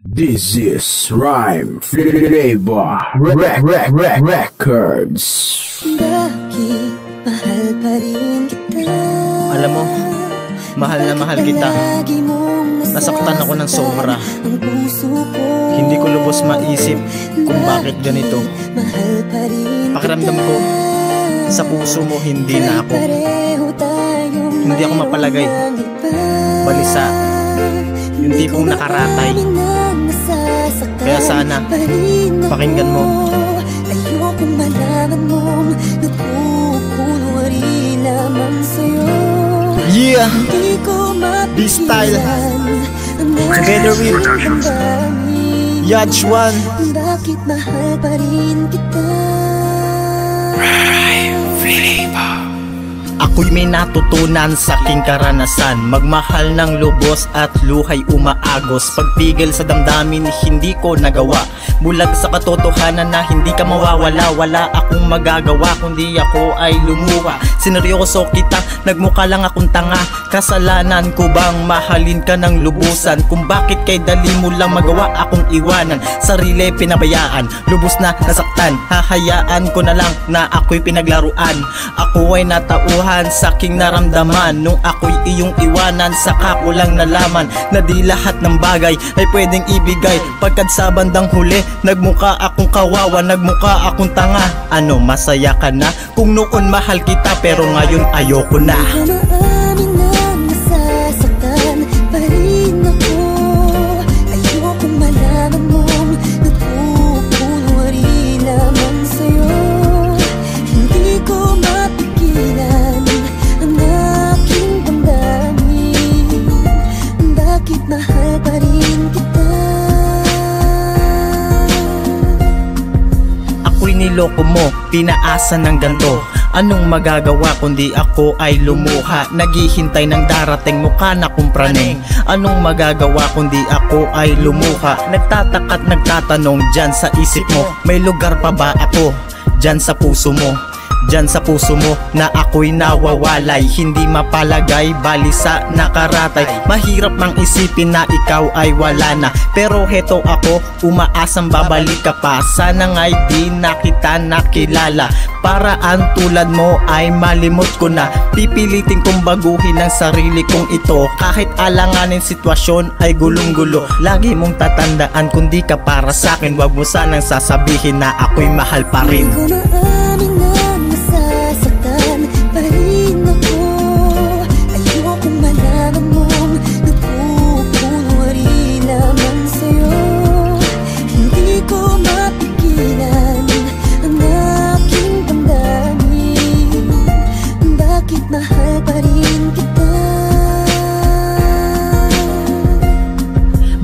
This is Rhyme Flavor Records. Bakit mahal pa rin kita? Alam mo, mahal na mahal kita. Nasaktan ako ng sobra. Hindi ko lubos maisip kung bakit ganito. Pakiramdam ko, sa puso mo hindi na ako. Hindi ako mapalagay. Balisa, yung tipong nakaratay. Kaya sana, pakinggan mo. Ayokong malaman mong nagpupunwari lamang sa'yo. Yeah! This style together with Yajwan. Bakit mahal pa rin kita? Ako'y may natutunan sa aking karanasan, magmahal ng lubos at luhay umaagos. Pagpigil sa damdamin hindi ko nagawa, bulag sa katotohanan na hindi ka mawawala. Wala akong magagawa kundi ako ay lumuha. Sineryoso kita, nagmukha lang akong tanga. Kasalanan ko bang mahalin ka ng lubusan? Kung bakit kay dali mo lang magawa akong iwanan? Sarili pinabayaan, lubos na nasaktan. Hahayaan ko na lang na ako'y pinaglaruan. Ako ay natauhan sa aking naramdaman nung ako'y iyong iwanan. Saka ko lang nalaman na di lahat ng bagay ay pwedeng ibigay. Pagkat sa bandang huli, nagmukha akong kawawa, nagmukha akong tanga. Ano, masaya ka na? Kung noon mahal kita pero ngayon ayoko na. Maamin na nasasaktan pa rin ako. Ayokong malaman mong nagpupunwari lamang sa'yo. Hindi ko mapigilan ang aking damdamin. Bakit mahal pa rin kita? Ako'y niloko mo, pinaasa ng ganto. Anong magagawa kundi ako ay lumuha? Naghihintay ng darating mukha na kong praning. Anong magagawa kundi ako ay lumuha? Nagtataka't nagtatanong dyan sa isip mo, may lugar pa ba ako dyan sa puso mo? Dyan sa puso mo na ako'y nawawalay, hindi mapalagay, balisa nakaratay. Mahirap mang isipin na ikaw ay wala na, pero heto ako, umaasang babalik ka pa. Sana nga'y di na kita nakilala, paraan tulad mo ay malimot ko na. Pipilitin kong baguhin ang sarili kong ito, kahit alanganin sitwasyon ay gulong-gulo. Lagi mong tatandaan kung di ka para sa'kin, wag mo sanang sasabihin na ako'y mahal pa rin.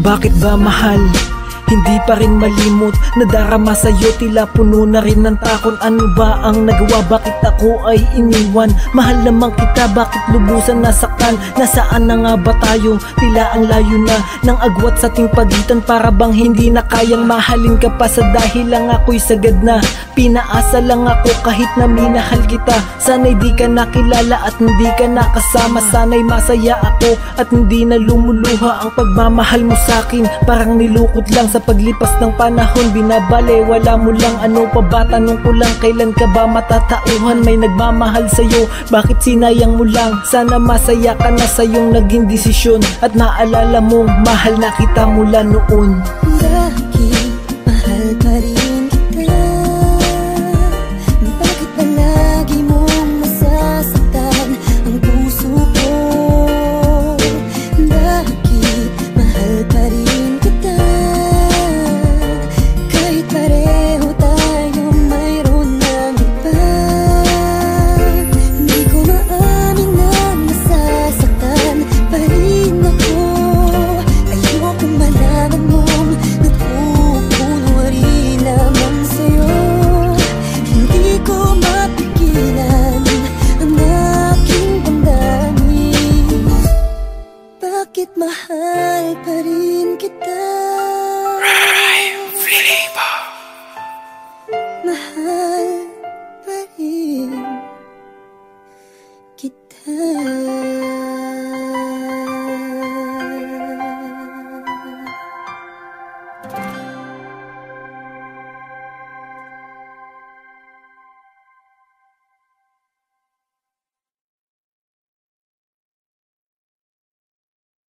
Bakit ba mahal? Hindi pa rin malimot, nadarama sa'yo, tila puno na rin ng takot. Ano ba ang nagawa? Bakit ako ay iniwan? Mahal naman kita, bakit lubusan nasaktan? Nasaan na nga ba tayo? Tila ang layo na ng agwat sa ating pagitan. Para bang hindi na kayang mahalin ka pa sa dahil lang ako'y sagad na. Pinaasa lang ako kahit na minahal kita. Sana'y di ka nakilala at hindi ka nakasama. Sana'y masaya ako at hindi na lumuluha ang pagmamahal mo sa'kin. Parang nilukot lang sa paglipas ng panahon, binabale, wala mo lang. Ano pa ba? Tanong ko lang, kailan ka ba matatauhan? May nagmamahal sa'yo, bakit sinayang mo lang? Sana masaya ka na sa iyong naging desisyon at naalala mong mahal na kita mula noon.